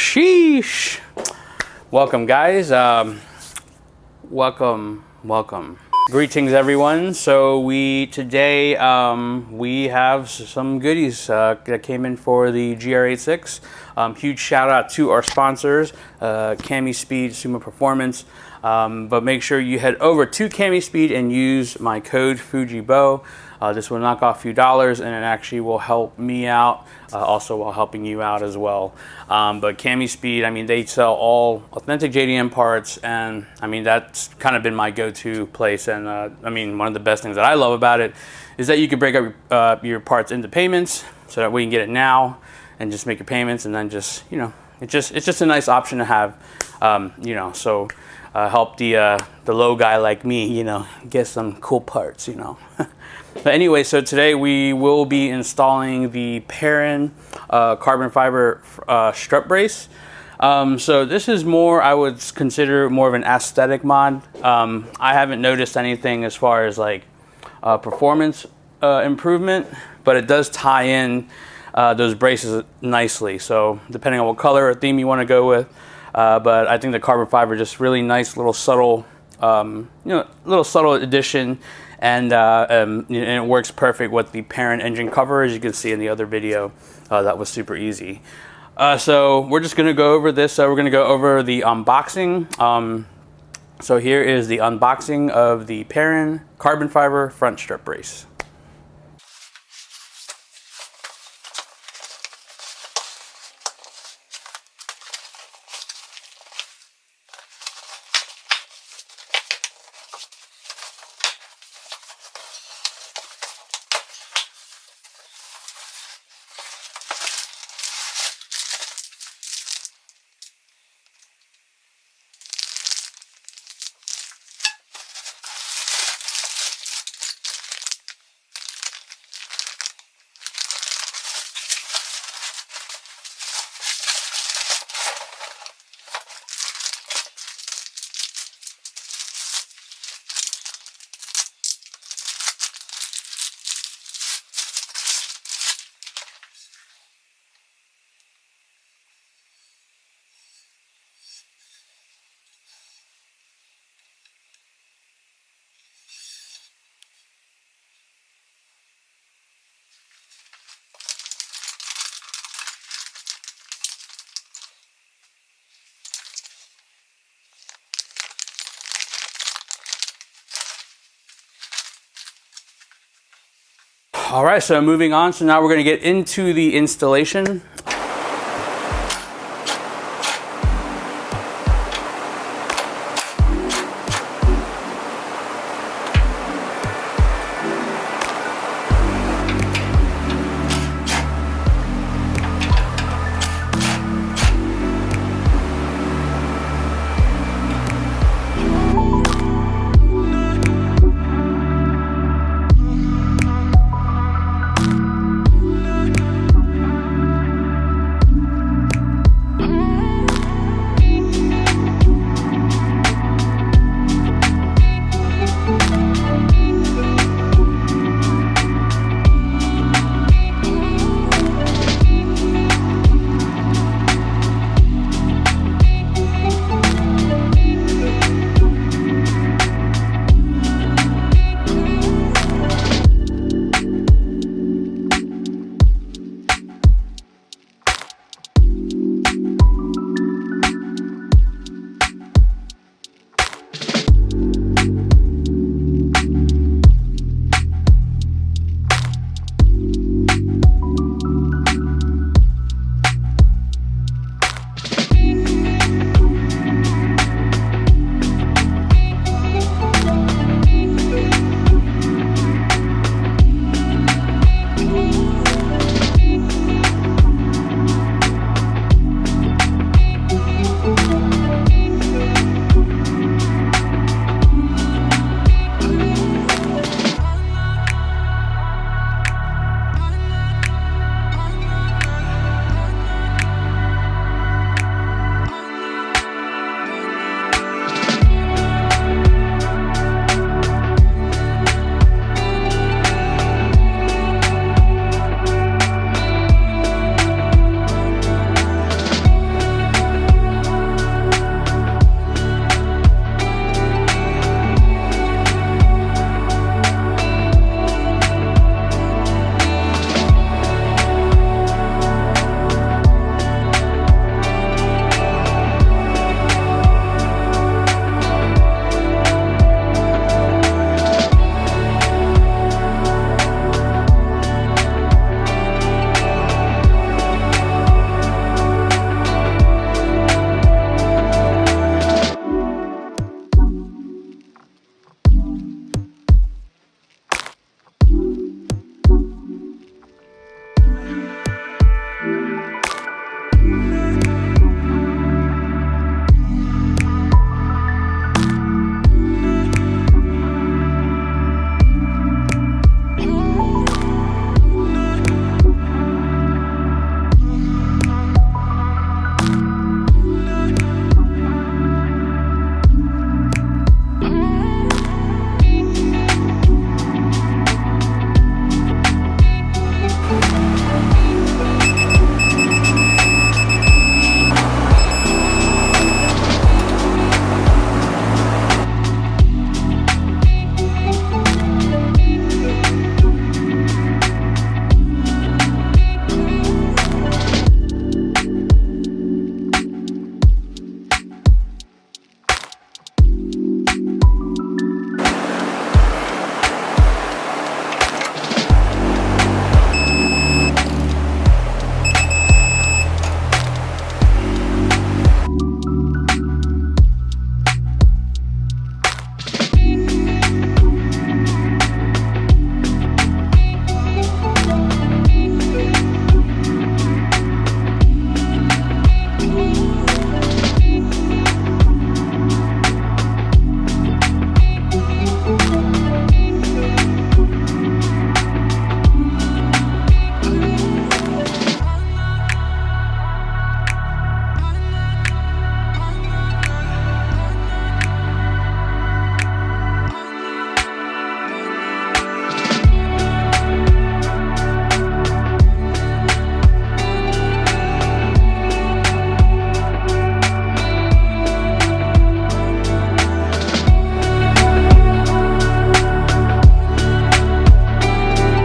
Sheesh. Welcome, guys. Welcome. Greetings, everyone. So today we have some goodies that came in for the GR86. Huge shout out to our sponsors, Cami Speed, Perrin Performance. But make sure you head over to Cami Speed and use my code FujiBo. This will knock off a few dollars, and it actually will help me out, also while helping you out as well. But Cami Speed, I mean, they sell all authentic JDM parts, and I mean, that's kind of been my go-to place. And I mean, one of the best things that I love about it is that you can break up your parts into payments, so that we can get it now and just make your payments, and then just, you know, it's just a nice option to have, you know, so help the low guy like me, you know, get some cool parts, you know. But anyway, so today we will be installing the Perrin carbon fiber strut brace. So this is more, I would consider more of an aesthetic mod. I haven't noticed anything as far as like performance improvement, but it does tie in those braces nicely. So depending on what color or theme you want to go with, but I think the carbon fiber just really nice little subtle, you know, little subtle addition. And it works perfect with the Perrin engine cover, as you can see in the other video. That was super easy. So we're just going to go over this. We're going to go over the unboxing. So here is the unboxing of the Perrin carbon fiber front strut brace. All right, so moving on. So now we're going to get into the installation.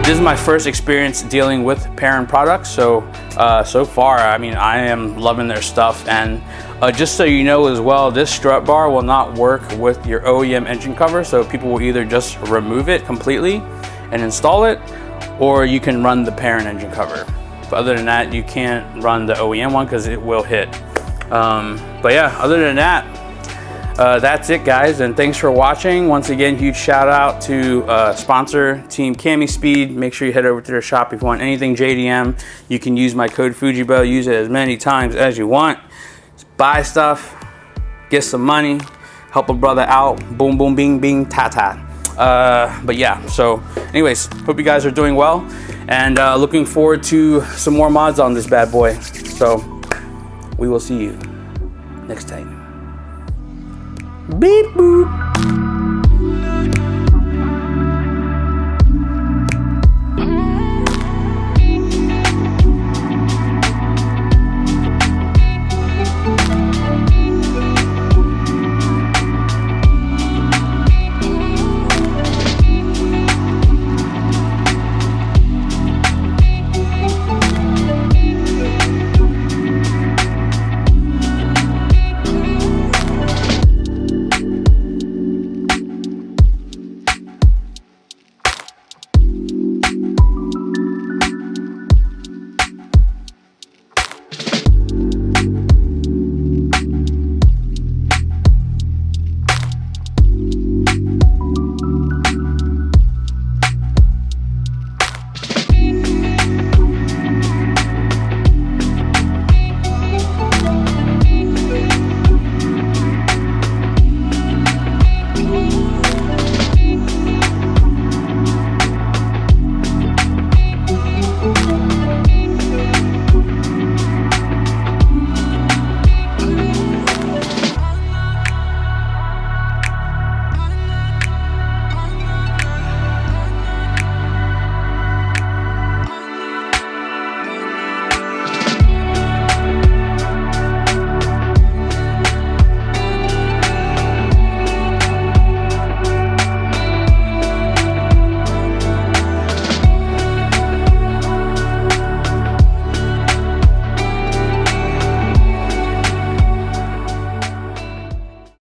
This is my first experience dealing with Perrin products, so so far, I mean, I am loving their stuff. And just so you know as well, this strut bar will not work with your OEM engine cover, so people will either just remove it completely and install it, or you can run the Perrin engine cover. But other than that, you can't run the OEM one because it will hit. But yeah, other than that, that's it, guys, and thanks for watching. Once again, huge shout out to sponsor Team Cami Speed. Make sure you head over to their shop if you want anything JDM. You can use my code Fujibo. Use it as many times as you want. Just buy stuff, get some money, help a brother out. Boom, boom, bing, bing, ta ta. But yeah, so anyways, hope you guys are doing well, and looking forward to some more mods on this bad boy. So we will see you next time. Beep boop.